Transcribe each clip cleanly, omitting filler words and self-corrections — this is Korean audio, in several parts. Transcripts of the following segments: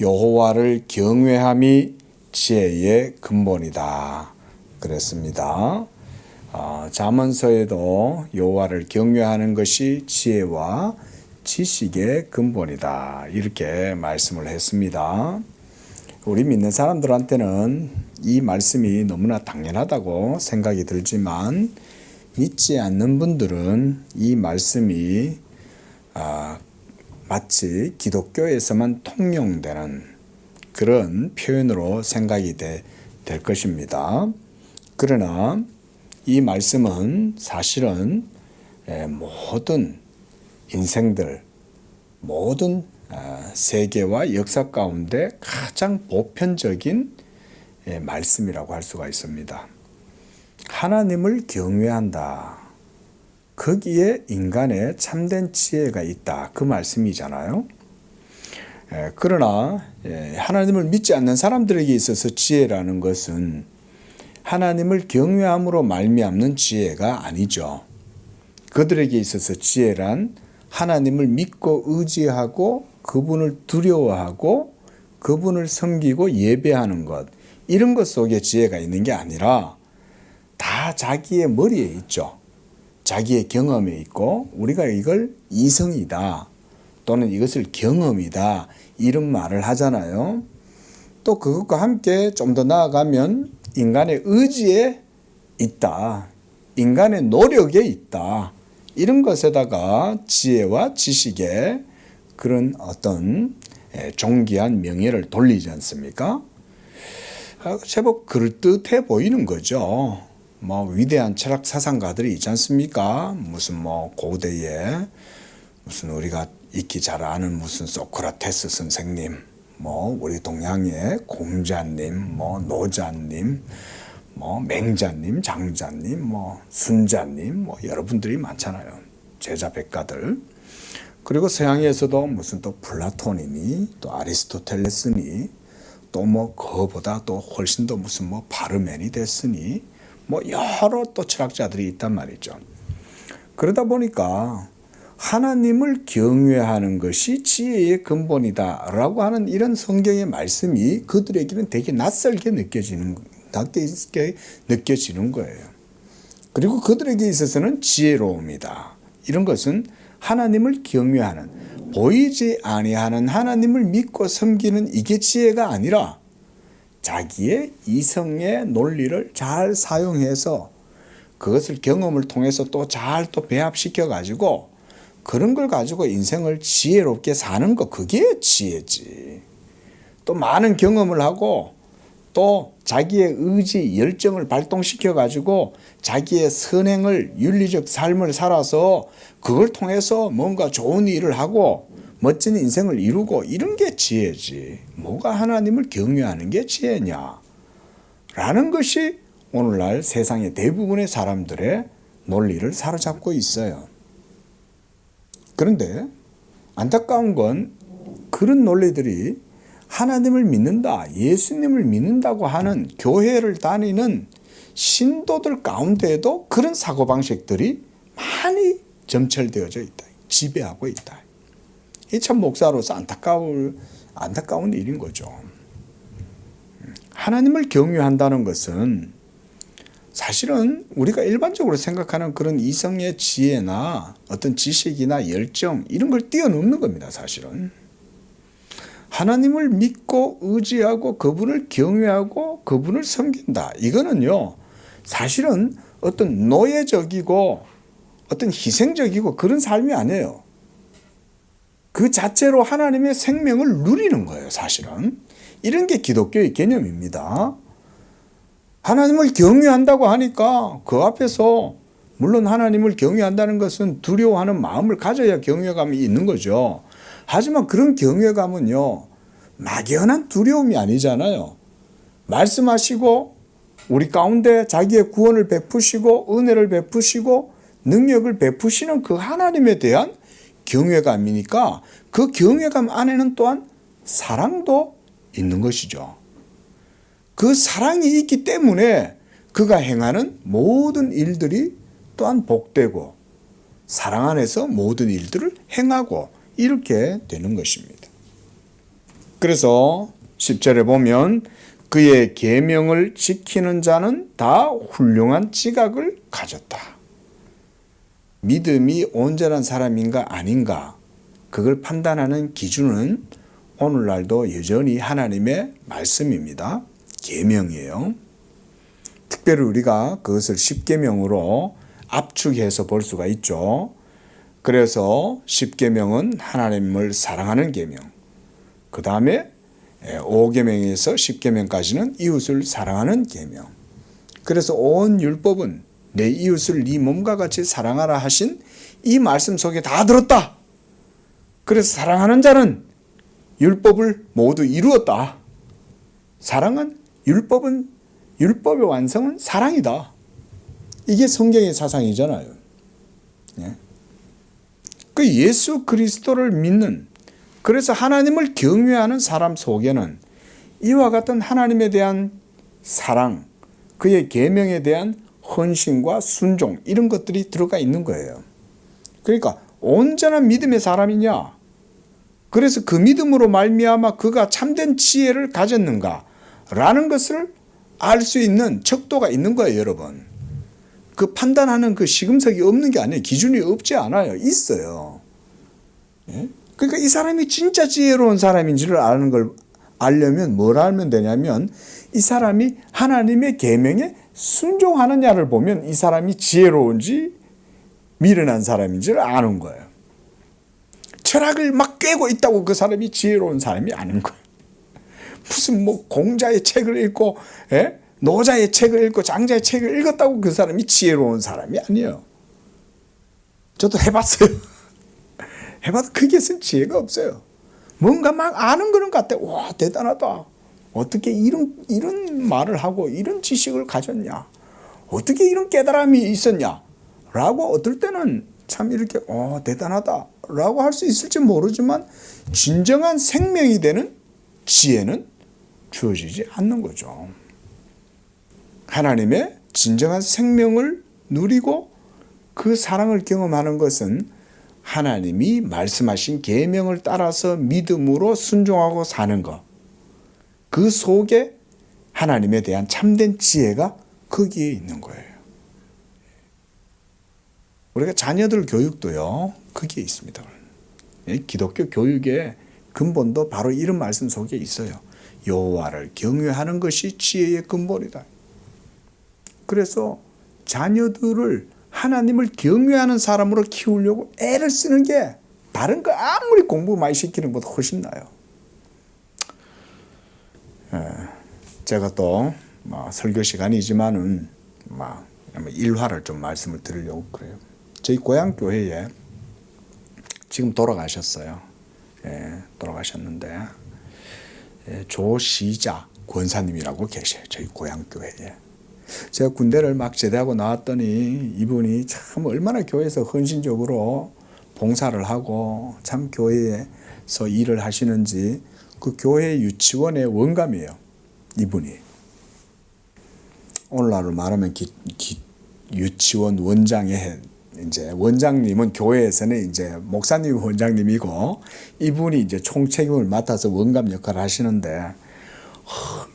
여호와를 경외함이 지혜의 근본이다. 그랬습니다. 잠언서에도 여호와를 경외하는 것이 지혜와 지식의 근본이다. 이렇게 말씀을 했습니다. 우리 믿는 사람들한테는 이 말씀이 너무나 당연하다고 생각이 들지만 믿지 않는 분들은 이 말씀이 마치 기독교에서만 통용되는 그런 표현으로 생각이 될 것입니다. 그러나 이 말씀은 사실은 모든 인생들, 모든 세계와 역사 가운데 가장 보편적인 말씀이라고 할 수가 있습니다. 하나님을 경외한다. 거기에 인간의 참된 지혜가 있다. 그 말씀이잖아요. 그러나 하나님을 믿지 않는 사람들에게 있어서 지혜라는 것은 하나님을 경외함으로 말미암는 지혜가 아니죠. 그들에게 있어서 지혜란 하나님을 믿고 의지하고 그분을 두려워하고 그분을 섬기고 예배하는 것, 이런 것 속에 지혜가 있는 게 아니라 다 자기의 머리에 있죠. 자기의 경험에 있고 우리가 이걸 이성이다 또는 이것을 경험이다 이런 말을 하잖아요. 또 그것과 함께 좀 더 나아가면 인간의 의지에 있다. 인간의 노력에 있다. 이런 것에다가 지혜와 지식의 그런 어떤 존귀한 명예를 돌리지 않습니까? 제법 그럴듯해 보이는 거죠. 위대한 철학 사상가들이 있지 않습니까? 무슨 고대에 무슨 우리가 익히 잘 아는 무슨 소크라테스 선생님, 우리 동양의 공자님, 노자님, 맹자님, 장자님, 순자님, 여러분들이 많잖아요. 제자 백가들. 그리고 서양에서도 무슨 또 플라톤이니, 또 아리스토텔레스니, 또 그거보다 또 훨씬 더 무슨 바르메니데스니, 여러 또 철학자들이 있단 말이죠. 그러다 보니까 하나님을 경외하는 것이 지혜의 근본이다라고 하는 이런 성경의 말씀이 그들에게는 되게 낯설게 느껴지는 거예요. 그리고 그들에게 있어서는 지혜로움이다. 이런 것은 하나님을 경외하는, 보이지 아니하는 하나님을 믿고 섬기는 이게 지혜가 아니라 자기의 이성의 논리를 잘 사용해서 그것을 경험을 통해서 또 잘 배합시켜 가지고 그런 걸 가지고 인생을 지혜롭게 사는 거, 그게 지혜지. 또 많은 경험을 하고 또 자기의 의지, 열정을 발동시켜 가지고 자기의 선행을, 윤리적 삶을 살아서 그걸 통해서 뭔가 좋은 일을 하고 멋진 인생을 이루고 이런 게 지혜지. 뭐가 하나님을 경외하는 게 지혜냐? 라는 것이 오늘날 세상의 대부분의 사람들의 논리를 사로잡고 있어요. 그런데 안타까운 건 그런 논리들이 하나님을 믿는다, 예수님을 믿는다고 하는 교회를 다니는 신도들 가운데에도 그런 사고방식들이 많이 점철되어져 있다. 지배하고 있다. 이 참 목사로서 안타까운 일인 거죠. 하나님을 경외한다는 것은 사실은 우리가 일반적으로 생각하는 그런 이성의 지혜나 어떤 지식이나 열정 이런 걸 뛰어넘는 겁니다. 사실은 하나님을 믿고 의지하고 그분을 경외하고 그분을 섬긴다. 이거는요 사실은 어떤 노예적이고 어떤 희생적이고 그런 삶이 아니에요. 그 자체로 하나님의 생명을 누리는 거예요. 사실은 이런 게 기독교의 개념입니다. 하나님을 경외한다고 하니까 그 앞에서 물론 하나님을 경외한다는 것은 두려워하는 마음을 가져야 경외감이 있는 거죠. 하지만 그런 경외감은요 막연한 두려움이 아니잖아요. 말씀하시고 우리 가운데 자기의 구원을 베푸시고 은혜를 베푸시고 능력을 베푸시는 그 하나님에 대한 경외감이니까 그 경외감 안에는 또한 사랑도 있는 것이죠. 그 사랑이 있기 때문에 그가 행하는 모든 일들이 또한 복되고 사랑 안에서 모든 일들을 행하고 이렇게 되는 것입니다. 그래서 10절에 보면 그의 계명을 지키는 자는 다 훌륭한 지각을 가졌다. 믿음이 온전한 사람인가 아닌가 그걸 판단하는 기준은 오늘날도 여전히 하나님의 말씀입니다. 계명이에요. 특별히 우리가 그것을 십계명으로 압축해서 볼 수가 있죠. 그래서 십계명은 하나님을 사랑하는 계명, 그 다음에 5계명에서 10계명까지는 이웃을 사랑하는 계명. 그래서 온 율법은 내 이웃을 네 몸과 같이 사랑하라 하신 이 말씀 속에 다 들었다. 그래서 사랑하는 자는 율법을 모두 이루었다. 사랑은 율법의 완성은 사랑이다. 이게 성경의 사상이잖아요. 그 예수 그리스도를 믿는, 그래서 하나님을 경외하는 사람 속에는 이와 같은 하나님에 대한 사랑, 그의 계명에 대한 헌신과 순종 이런 것들이 들어가 있는 거예요. 그러니까 온전한 믿음의 사람이냐? 그래서 그 믿음으로 말미암아 그가 참된 지혜를 가졌는가? 라는 것을 알 수 있는 척도가 있는 거예요, 여러분. 그 판단하는 그 시금석이 없는 게 아니에요. 기준이 없지 않아요. 있어요. 그러니까 이 사람이 진짜 지혜로운 사람인지를 아는 걸 알려면 뭘 알면 되냐면 이 사람이 하나님의 계명에 순종하느냐를 보면 이 사람이 지혜로운지 미련한 사람인지를 아는 거예요. 철학을 막 꿰고 있다고 그 사람이 지혜로운 사람이 아닌 거예요. 무슨 뭐 공자의 책을 읽고 노자의 책을 읽고 장자의 책을 읽었다고 그 사람이 지혜로운 사람이 아니에요. 저도 해봤어요. 해봐도 거기에선 지혜가 없어요. 뭔가 막 아는 거는 같아. 와, 대단하다. 어떻게 이런 말을 하고 이런 지식을 가졌냐? 어떻게 이런 깨달음이 있었냐? 라고 어떨 때는 참 이렇게 대단하다 라고 할 수 있을지 모르지만 진정한 생명이 되는 지혜는 주어지지 않는 거죠. 하나님의 진정한 생명을 누리고 그 사랑을 경험하는 것은 하나님이 말씀하신 계명을 따라서 믿음으로 순종하고 사는 것. 그 속에 하나님에 대한 참된 지혜가 거기에 있는 거예요. 우리가 자녀들 교육도요, 거기에 있습니다. 기독교 교육의 근본도 바로 이런 말씀 속에 있어요. 여호와를 경외하는 것이 지혜의 근본이다. 그래서 자녀들을 하나님을 경외하는 사람으로 키우려고 애를 쓰는 게 다른 거 아무리 공부 많이 시키는 것보다 훨씬 나아요. 제가 또 설교 시간이지만은 일화를 좀 말씀을 드리려고 그래요. 저희 고향 교회에 지금 돌아가셨어요. 돌아가셨는데 조시자 권사님이라고 계셔요. 저희 고향 교회에. 제가 군대를 막 제대하고 나왔더니 이분이 참 얼마나 교회에서 헌신적으로 봉사를 하고 참 교회에서 일을 하시는지 그 교회 유치원의 원감이에요. 이분이. 오늘날로 말하면 유치원 원장의 이제 원장님은 교회에서는 이제 목사님이 원장님이고 이분이 이제 총책임을 맡아서 원감 역할을 하시는데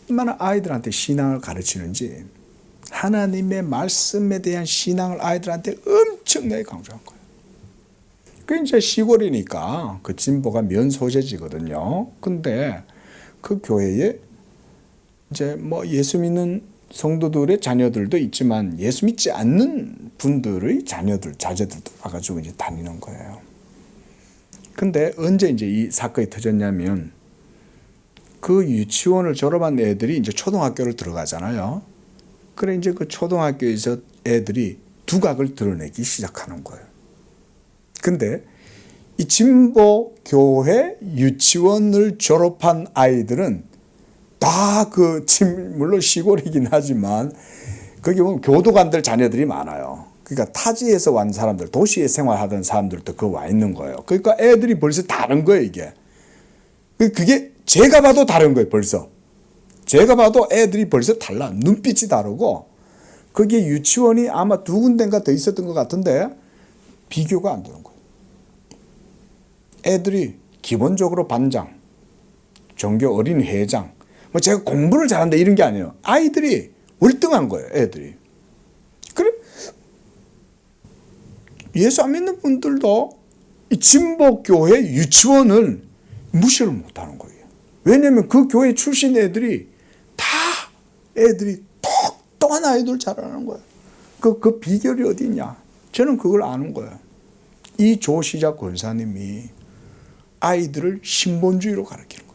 얼마나 아이들한테 신앙을 가르치는지 하나님의 말씀에 대한 신앙을 아이들한테 엄청나게 강조한 거예요. 그 이제 시골이니까 그 진보가 면 소재지거든요. 근데 그 교회에 이제 뭐 예수 믿는 성도들의 자녀들도 있지만 예수 믿지 않는 분들의 자제들도 와가지고 이제 다니는 거예요. 근데 언제 이제 이 사건이 터졌냐면 그 유치원을 졸업한 애들이 이제 초등학교를 들어가잖아요. 그래 이제 그 초등학교에서 애들이 두각을 드러내기 시작하는 거예요. 근데 이 진보 교회 유치원을 졸업한 아이들은 다 물론 시골이긴 하지만 거기 보면 교도관들 자녀들이 많아요. 그러니까 타지에서 온 사람들, 도시에 생활하던 사람들도 그 와 있는 거예요. 그러니까 애들이 벌써 다른 거예요, 이게. 그게 제가 봐도 다른 거예요, 벌써. 제가 봐도 애들이 벌써 달라. 눈빛이 다르고 거기에 유치원이 아마 2군데인가 더 있었던 것 같은데 비교가 안 되는 거예요. 애들이 기본적으로 반장, 종교 어린이 회장. 뭐 제가 공부를 잘한다 이런 게 아니에요. 아이들이 월등한 거예요. 애들이. 그래 예수 안 믿는 분들도 이 진보교회 유치원을 무시를 못하는 거예요. 왜냐하면 그 교회 출신 애들이 다 애들이 똑똑한 아이들 자라는 거예요. 그 비결이 어디 있냐? 저는 그걸 아는 거예요. 이 조시작 권사님이 아이들을 신본주의로 가르치는 거예요.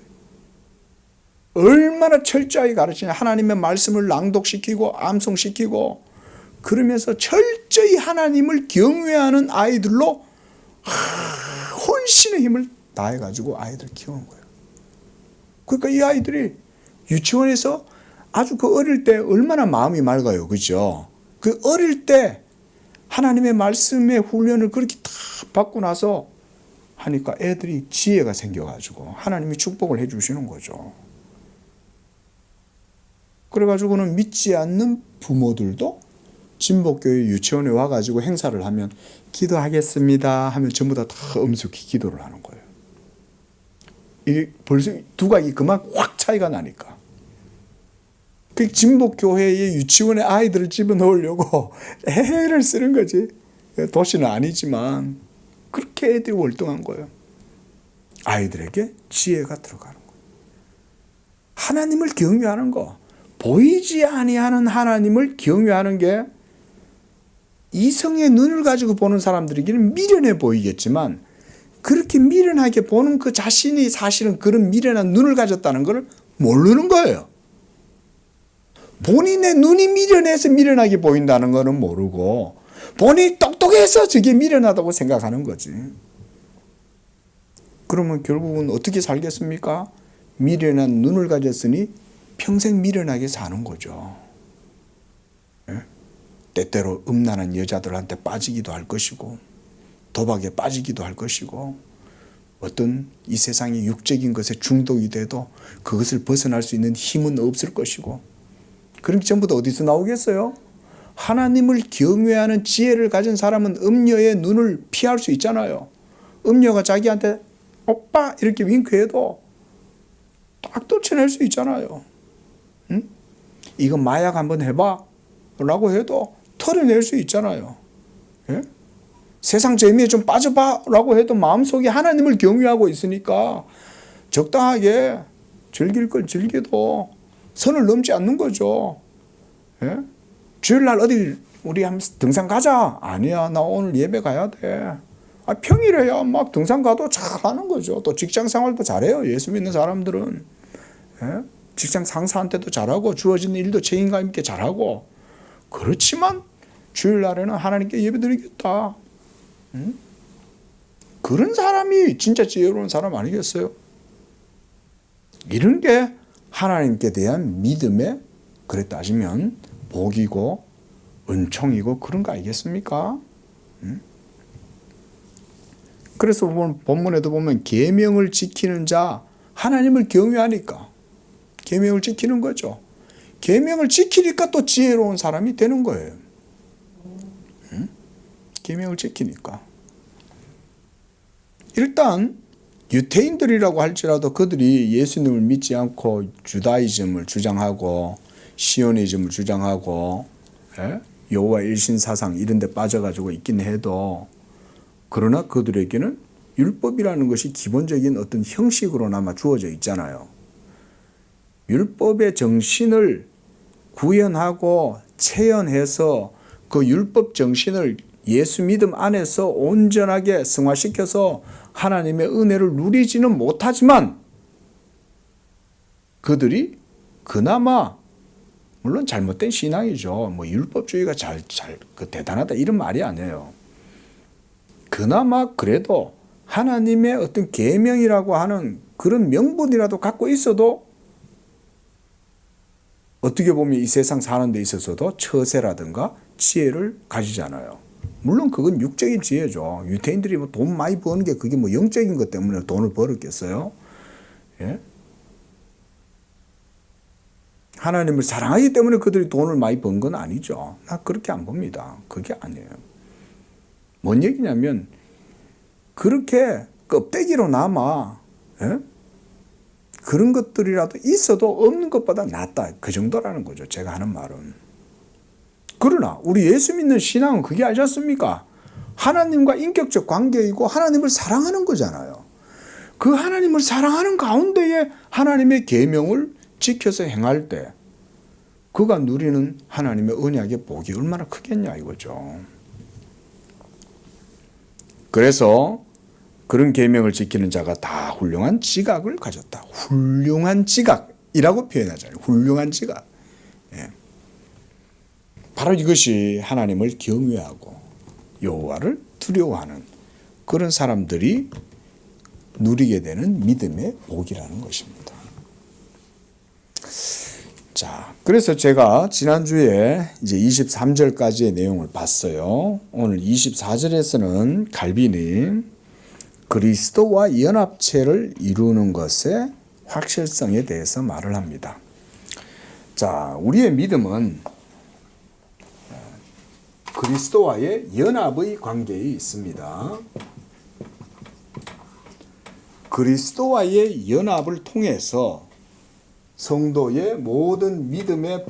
얼마나 철저하게 가르치냐. 하나님의 말씀을 낭독시키고 암송시키고 그러면서 철저히 하나님을 경외하는 아이들로 혼신의 힘을 다해가지고 아이들을 키우는 거예요. 그러니까 이 아이들이 유치원에서 아주 그 어릴 때 얼마나 마음이 맑아요. 그죠? 그 어릴 때 하나님의 말씀의 훈련을 그렇게 다 받고 나서 하니까 애들이 지혜가 생겨가지고 하나님이 축복을 해주시는 거죠. 그래가지고는 믿지 않는 부모들도 진보교회 유치원에 와가지고 행사를 하면 기도하겠습니다 하면 전부 다 엄숙히 기도를 하는 거예요. 이게 벌써 두각이 그만 확 차이가 나니까. 그 진보교회의 유치원에 아이들을 집어넣으려고 애를 쓰는 거지. 도시는 아니지만 그렇게 애들이 월등한 거예요. 아이들에게 지혜가 들어가는 거예요. 하나님을 경외하는 거. 보이지 아니하는 하나님을 경외하는 게 이성의 눈을 가지고 보는 사람들에게는 미련해 보이겠지만 그렇게 미련하게 보는 그 자신이 사실은 그런 미련한 눈을 가졌다는 걸 모르는 거예요. 본인의 눈이 미련해서 미련하게 보인다는 것은 모르고 본인이 똑똑해서 저게 미련하다고 생각하는 거지. 그러면 결국은 어떻게 살겠습니까? 미련한 눈을 가졌으니 평생 미련하게 사는 거죠. 때때로 음란한 여자들한테 빠지기도 할 것이고 도박에 빠지기도 할 것이고 어떤 이 세상의 육적인 것에 중독이 돼도 그것을 벗어날 수 있는 힘은 없을 것이고 그런 게 전부 다 어디서 나오겠어요? 하나님을 경외하는 지혜를 가진 사람은 음녀의 눈을 피할 수 있잖아요. 음녀가 자기한테 오빠 이렇게 윙크해도 딱 떨쳐낼 수 있잖아요. 응? 이거 마약 한번 해봐 라고 해도 털어낼 수 있잖아요. 예? 세상 재미에 좀 빠져봐 라고 해도 마음속에 하나님을 경외하고 있으니까 적당하게 즐길 걸 즐겨도 선을 넘지 않는 거죠. 예? 주일날 어디 우리 한번 등산 가자. 아니야 나 오늘 예배 가야 돼. 평일에야 막 등산 가도 잘하는 거죠. 또 직장 생활도 잘해요. 예수 믿는 사람들은. 예? 직장 상사한테도 잘하고 주어진 일도 책임감 있게 잘하고 그렇지만 주일날에는 하나님께 예배드리겠다. 응? 그런 사람이 진짜 지혜로운 사람 아니겠어요? 이런 게 하나님께 대한 믿음의 그래 따지면 복이고 은총이고 그런 거 아니겠습니까? 응? 그래서 본문에도 보면 계명을 지키는 자 하나님을 경외하니까 계명을 지키는 거죠. 계명을 지키니까 또 지혜로운 사람이 되는 거예요. 응? 계명을 지키니까. 일단 유태인들이라고 할지라도 그들이 예수님을 믿지 않고 주다이즘을 주장하고 시오니즘을 주장하고 여호와 일신사상 이런 데 빠져가지고 있긴 해도 그러나 그들에게는 율법이라는 것이 기본적인 어떤 형식으로나마 주어져 있잖아요. 율법의 정신을 구현하고 체현해서 그 율법 정신을 예수 믿음 안에서 온전하게 승화시켜서 하나님의 은혜를 누리지는 못하지만 그들이 그나마 물론 잘못된 신앙이죠. 뭐 율법주의가 대단하다 이런 말이 아니에요. 그나마 그래도 하나님의 어떤 계명이라고 하는 그런 명분이라도 갖고 있어도 어떻게 보면 이 세상 사는 데 있어서도 처세라든가 지혜를 가지잖아요. 물론 그건 육적인 지혜죠. 유태인들이 뭐 돈 많이 버는 게 그게 뭐 영적인 것 때문에 돈을 벌었겠어요? 예? 하나님을 사랑하기 때문에 그들이 돈을 많이 번 건 아니죠. 나 그렇게 안 봅니다. 그게 아니에요. 뭔 얘기냐면 그렇게 껍데기로 남아 그런 것들이라도 있어도 없는 것보다 낫다. 그 정도라는 거죠. 제가 하는 말은. 그러나 우리 예수 믿는 신앙은 그게 알지 않습니까? 하나님과 인격적 관계이고 하나님을 사랑하는 거잖아요. 그 하나님을 사랑하는 가운데에 하나님의 계명을 지켜서 행할 때 그가 누리는 하나님의 언약의 복이 얼마나 크겠냐 이거죠. 그래서 그런 계명을 지키는 자가 다 훌륭한 지각을 가졌다. 훌륭한 지각이라고 표현하잖아요. 훌륭한 지각. 예. 바로 이것이 하나님을 경외하고 여호와를 두려워하는 그런 사람들이 누리게 되는 믿음의 복이라는 것입니다. 자, 그래서 제가 지난주에 이제 23절까지의 내용을 봤어요. 오늘 24절에서는 갈빈이 그리스도와 연합체를 이루는 것의 확실성에 대해서 말을 합니다. 자, 우리의 믿음은 그리스도와의 연합의 관계에 있습니다. 그리스도와의 연합을 통해서 성도의 모든 믿음의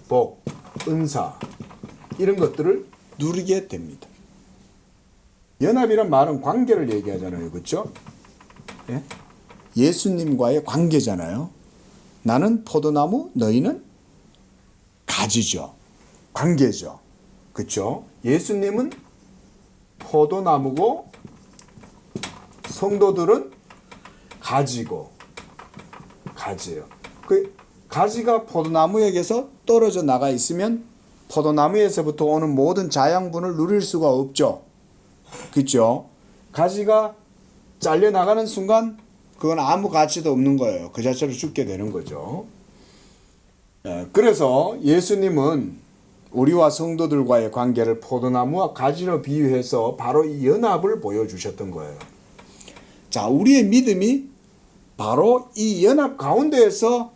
복, 은사 이런 것들을 누리게 됩니다. 연합이란 말은 관계를 얘기하잖아요. 그렇죠? 예? 예수님과의 관계잖아요. 나는 포도나무, 너희는 가지죠. 관계죠. 그렇죠? 예수님은 포도나무고 성도들은 가지고 가지예요. 그 가지가 포도나무에게서 떨어져 나가 있으면 포도나무에서부터 오는 모든 자양분을 누릴 수가 없죠. 그렇죠? 가지가 잘려 나가는 순간 그건 아무 가치도 없는 거예요. 그 자체로 죽게 되는 거죠. 그래서 예수님은 우리와 성도들과의 관계를 포도나무와 가지로 비유해서 바로 이 연합을 보여주셨던 거예요. 자, 우리의 믿음이 바로 이 연합 가운데에서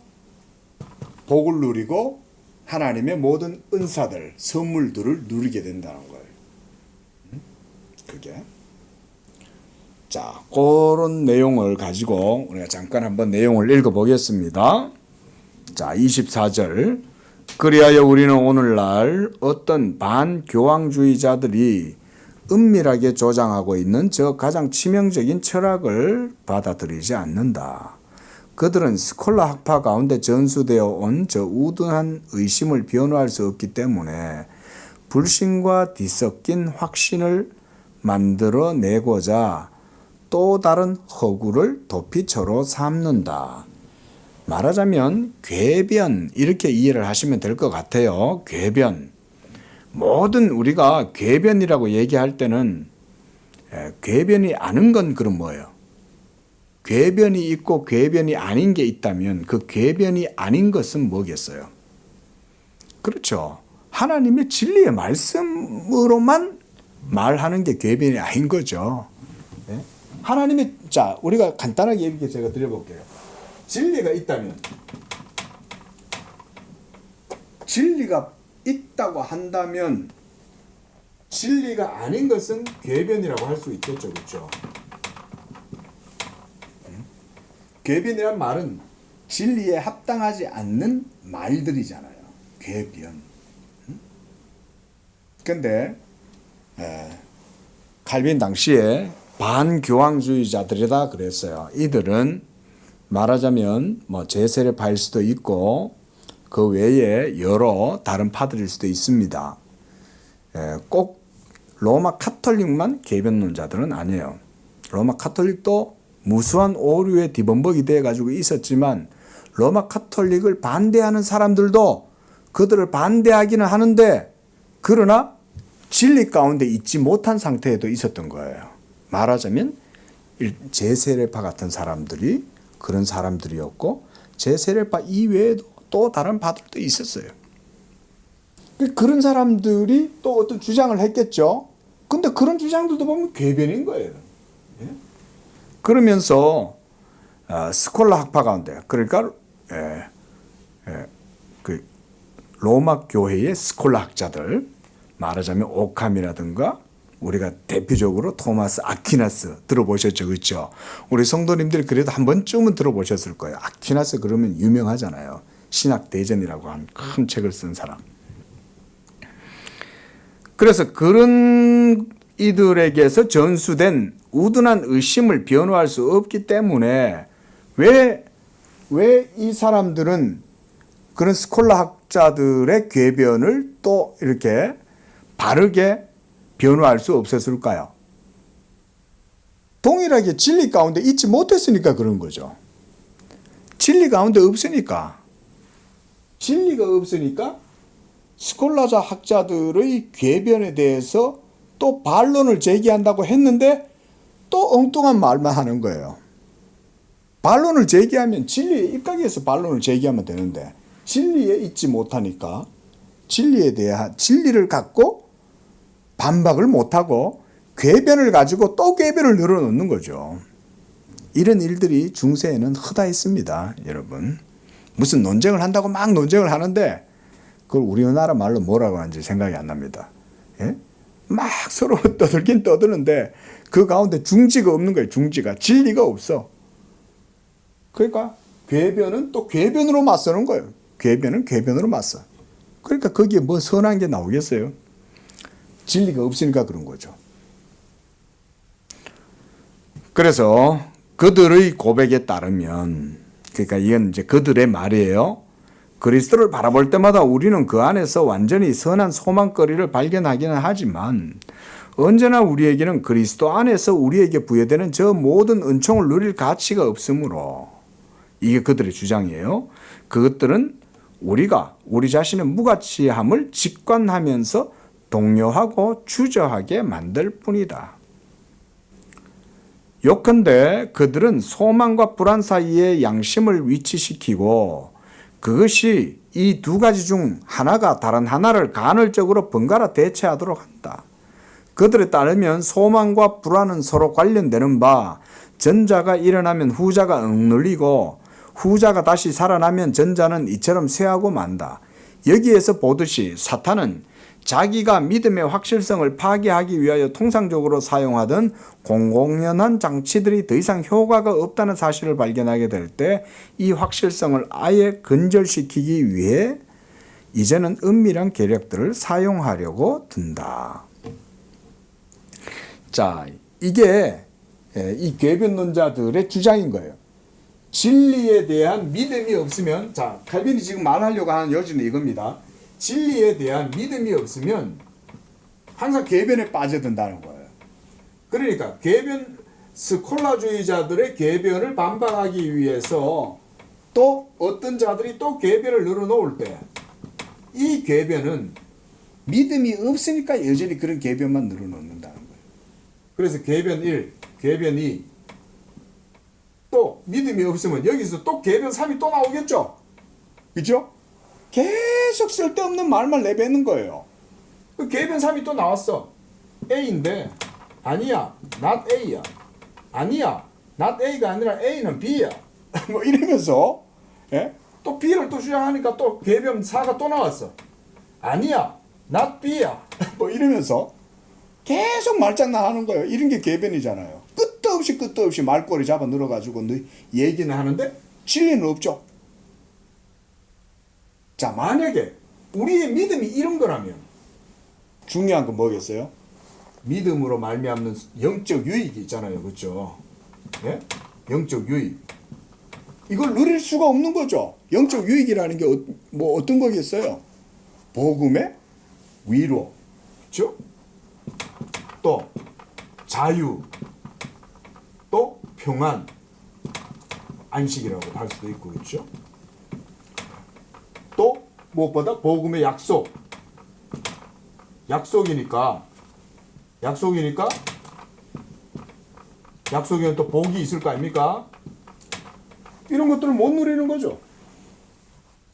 복을 누리고 하나님의 모든 은사들, 선물들을 누리게 된다는 거예요. 그게. 자, 그런 내용을 가지고 우리가 잠깐 한번 내용을 읽어보겠습니다. 자, 24절. 그리하여 우리는 오늘날 어떤 반교황주의자들이 은밀하게 조장하고 있는 저 가장 치명적인 철학을 받아들이지 않는다. 그들은 스콜라 학파 가운데 전수되어 온 저 우둔한 의심을 변호할 수 없기 때문에 불신과 뒤섞인 확신을 만들어내고자 또 다른 허구를 도피처로 삼는다. 말하자면 궤변 이렇게 이해를 하시면 될 것 같아요. 궤변. 모든 우리가 궤변이라고 얘기할 때는 궤변이 아닌 건 그럼 뭐예요? 궤변이 있고 궤변이 아닌 게 있다면 그 궤변이 아닌 것은 뭐겠어요? 그렇죠. 하나님의 진리의 말씀으로만 말하는 게 궤변이 아닌 거죠. 하나님의, 자, 우리가 간단하게 이렇게 제가 드려볼게요. 진리가 있다면, 진리가 있다고 한다면, 진리가 아닌 것은 궤변이라고 할 수 있겠죠. 그렇죠? 궤변이란 말은 진리에 합당하지 않는 말들이잖아요. 궤변. 근데 칼빈 당시에 반교황주의자들이다 그랬어요. 이들은 말하자면 뭐 제세례파일 수도 있고 그 외에 여러 다른 파들일 수도 있습니다. 꼭 로마 카톨릭만 궤변론자들은 아니에요. 로마 카톨릭도 무수한 오류의 뒤범벅이 돼가지고 있었지만 로마 카톨릭을 반대하는 사람들도 그들을 반대하기는 하는데 그러나 진리 가운데 있지 못한 상태에도 있었던 거예요. 말하자면 제세례파 같은 사람들이 그런 사람들이었고 제세례파 이외에도 또 다른 파들도 있었어요. 그런 사람들이 또 어떤 주장을 했겠죠. 근데 그런 주장들도 보면 궤변인 거예요. 그러면서 스콜라 학파 가운데 그러니까 그 로마 교회의 스콜라 학자들 말하자면 오캄이라든가 우리가 대표적으로 토마스 아퀴나스 들어보셨죠, 그렇죠? 우리 성도님들 그래도 한 번쯤은 들어보셨을 거예요. 아퀴나스 그러면 유명하잖아요. 신학 대전이라고 하는 큰 책을 쓴 사람. 그래서 그런 이들에게서 전수된 우둔한 의심을 변호할 수 없기 때문에 왜 이 사람들은 그런 스콜라 학자들의 궤변을 또 이렇게 바르게 변호할 수 없었을까요? 동일하게 진리 가운데 있지 못했으니까 그런 거죠. 진리 가운데 없으니까. 진리가 없으니까 스콜라자 학자들의 궤변에 대해서 또 반론을 제기한다고 했는데 또 엉뚱한 말만 하는 거예요. 반론을 제기하면 진리에 입각해서 반론을 제기하면 되는데 진리에 있지 못하니까 진리에 대한 진리를 갖고 반박을 못하고 궤변을 가지고 또 궤변을 늘어놓는 거죠. 이런 일들이 중세에는 허다했습니다, 여러분. 무슨 논쟁을 한다고 막 논쟁을 하는데 그걸 우리나라 말로 뭐라고 하는지 생각이 안 납니다. 예? 막 서로 떠들긴 떠드는데 그 가운데 중지가 없는 거예요. 중지가. 진리가 없어. 그러니까 궤변은 또 궤변으로 맞서는 거예요. 궤변은 궤변으로 맞서. 그러니까 거기에 뭐 선한 게 나오겠어요? 진리가 없으니까 그런 거죠. 그래서 그들의 고백에 따르면, 그러니까 이건 이제 그들의 말이에요. 그리스도를 바라볼 때마다 우리는 그 안에서 완전히 선한 소망거리를 발견하기는 하지만 언제나 우리에게는 그리스도 안에서 우리에게 부여되는 저 모든 은총을 누릴 가치가 없으므로, 이게 그들의 주장이에요. 그것들은 우리가 우리 자신의 무가치함을 직관하면서 동요하고 주저하게 만들 뿐이다. 요컨대 그들은 소망과 불안 사이에 양심을 위치시키고 그것이 이 두 가지 중 하나가 다른 하나를 간헐적으로 번갈아 대체하도록 한다. 그들에 따르면 소망과 불안은 서로 관련되는 바 전자가 일어나면 후자가 억눌리고 후자가 다시 살아나면 전자는 이처럼 쇠하고 만다. 여기에서 보듯이 사탄은 자기가 믿음의 확실성을 파괴하기 위하여 통상적으로 사용하던 공공연한 장치들이 더 이상 효과가 없다는 사실을 발견하게 될 때 이 확실성을 아예 근절시키기 위해 이제는 은밀한 계략들을 사용하려고 든다. 자, 이게 이 궤변론자들의 주장인 거예요. 진리에 대한 믿음이 없으면, 자, 칼빈이 지금 말하려고 하는 여지는 이겁니다. 진리에 대한 믿음이 없으면 항상 궤변에 빠져든다는 거예요. 그러니까 궤변, 스콜라주의자들의 궤변을 반박하기 위해서 또 어떤 자들이 또 궤변을 늘어놓을 때 이 궤변은 믿음이 없으니까 여전히 그런 궤변만 늘어놓는다는 거예요. 그래서 궤변 1, 궤변 2, 또 믿음이 없으면 여기서 또 궤변 3이 또 나오겠죠? 그죠? 계속 쓸데없는 말만 내뱉는 거예요. 그 궤변 3이 또 나왔어. A인데 아니야, not A야. 아니야, not A가 아니라 A는 B야. 뭐 이러면서, 예? 또 B를 또 주장하니까 또 궤변 4가 또 나왔어. 아니야, not B야. 뭐 이러면서 계속 말장난하는 거예요. 이런 게 궤변이잖아요. 끝도 없이 말꼬리 잡아 늘어가지고 얘기는 하는데 진리는 없죠. 자, 만약에 우리의 믿음이 이런 거라면 중요한 건 뭐겠어요? 믿음으로 말미암는 영적 유익이 있잖아요. 그렇죠? 예? 영적 유익. 이걸 누릴 수가 없는 거죠. 영적 유익이라는 게 뭐 어떤 거겠어요? 복음의 위로. 그렇죠? 또 자유. 또 평안. 안식이라고 할 수도 있고. 그렇죠? 또 무엇보다 복음의 약속. 약속이니까 약속에는 또 복이 있을 거 아닙니까? 이런 것들을 못 누리는 거죠.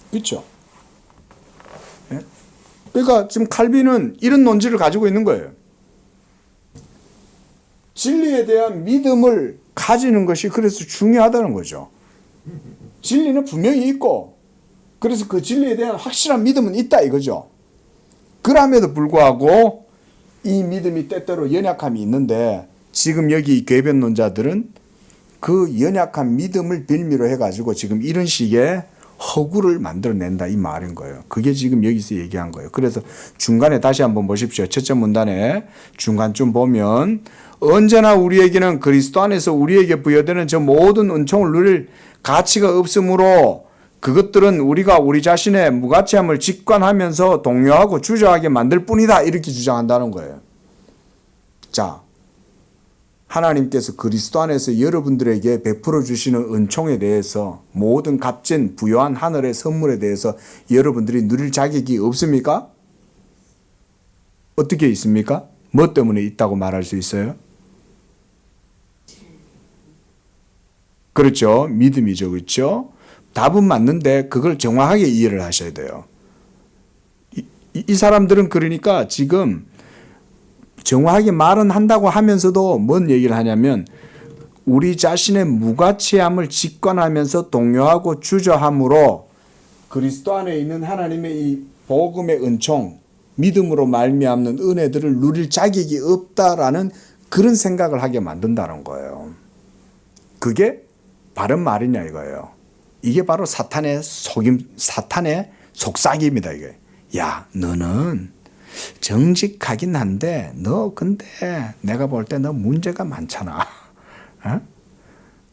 그렇죠? 예? 그러니까 지금 칼빈은 이런 논지를 가지고 있는 거예요. 진리에 대한 믿음을 가지는 것이 그래서 중요하다는 거죠. 진리는 분명히 있고 그래서 그 진리에 대한 확실한 믿음은 있다 이거죠. 그럼에도 불구하고 이 믿음이 때때로 연약함이 있는데 지금 여기 궤변론자들은 그 연약한 믿음을 빌미로 해가지고 지금 이런 식의 허구를 만들어낸다 이 말인 거예요. 그게 지금 여기서 얘기한 거예요. 그래서 중간에 다시 한번 보십시오. 첫째 문단에 중간쯤 보면 언제나 우리에게는 그리스도 안에서 우리에게 부여되는 저 모든 은총을 누릴 가치가 없으므로 그것들은 우리가 우리 자신의 무가치함을 직관하면서 동요하고 주저하게 만들 뿐이다. 이렇게 주장한다는 거예요. 자, 하나님께서 그리스도 안에서 여러분들에게 베풀어 주시는 은총에 대해서 모든 값진 부요한 하늘의 선물에 대해서 여러분들이 누릴 자격이 없습니까? 어떻게 있습니까? 뭐 때문에 있다고 말할 수 있어요? 그렇죠. 믿음이죠. 그렇죠. 답은 맞는데 그걸 정확하게 이해를 하셔야 돼요. 이 사람들은 그러니까 지금 정확하게 말은 한다고 하면서도 뭔 얘기를 하냐면 우리 자신의 무가치함을 직관하면서 동요하고 주저함으로 그리스도 안에 있는 하나님의 이 복음의 은총, 믿음으로 말미암는 은혜들을 누릴 자격이 없다라는 그런 생각을 하게 만든다는 거예요. 그게 바른 말이냐 이거예요. 이게 바로 사탄의 속삭임입니다. 이게. 야, 너는 정직하긴 한데 너 근데 내가 볼 때 너 문제가 많잖아. 어?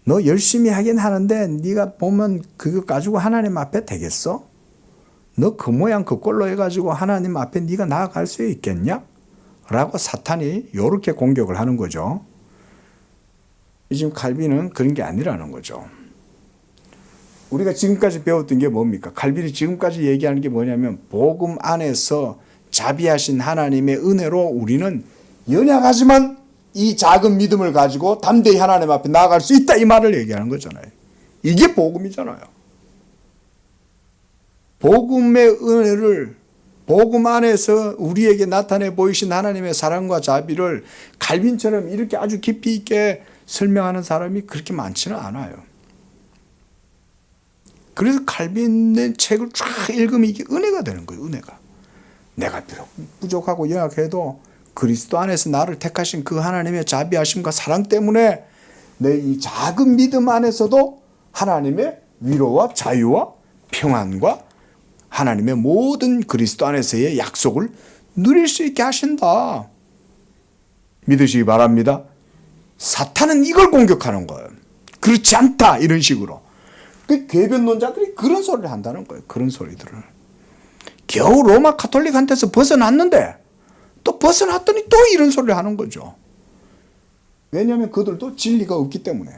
너 열심히 하긴 하는데 네가 보면 그거 가지고 하나님 앞에 되겠어? 너 그 모양 그 꼴로 해가지고 하나님 앞에 네가 나아갈 수 있겠냐? 라고 사탄이 이렇게 공격을 하는 거죠. 지금 칼빈은 그런 게 아니라는 거죠. 우리가 지금까지 배웠던 게 뭡니까? 칼빈이 지금까지 얘기하는 게 뭐냐면 복음 안에서 자비하신 하나님의 은혜로 우리는 연약하지만 이 작은 믿음을 가지고 담대히 하나님 앞에 나아갈 수 있다 이 말을 얘기하는 거잖아요. 이게 복음이잖아요. 복음의 은혜를 복음 안에서 우리에게 나타내 보이신 하나님의 사랑과 자비를 칼빈처럼 이렇게 아주 깊이 있게 설명하는 사람이 그렇게 많지는 않아요. 그래서 칼빈의 책을 쫙 읽으면 이게 은혜가 되는 거예요. 은혜가. 내가 비록 부족하고 연약해도 그리스도 안에서 나를 택하신 그 하나님의 자비하심과 사랑 때문에 내 이 작은 믿음 안에서도 하나님의 위로와 자유와 평안과 하나님의 모든 그리스도 안에서의 약속을 누릴 수 있게 하신다. 믿으시기 바랍니다. 사탄은 이걸 공격하는 거예요. 그렇지 않다 이런 식으로. 그 궤변론자들이 그런 소리를 한다는 거예요. 그런 소리들을. 겨우 로마 카톨릭한테서 벗어났는데 또 벗어났더니 또 이런 소리를 하는 거죠. 왜냐하면 그들도 진리가 없기 때문에.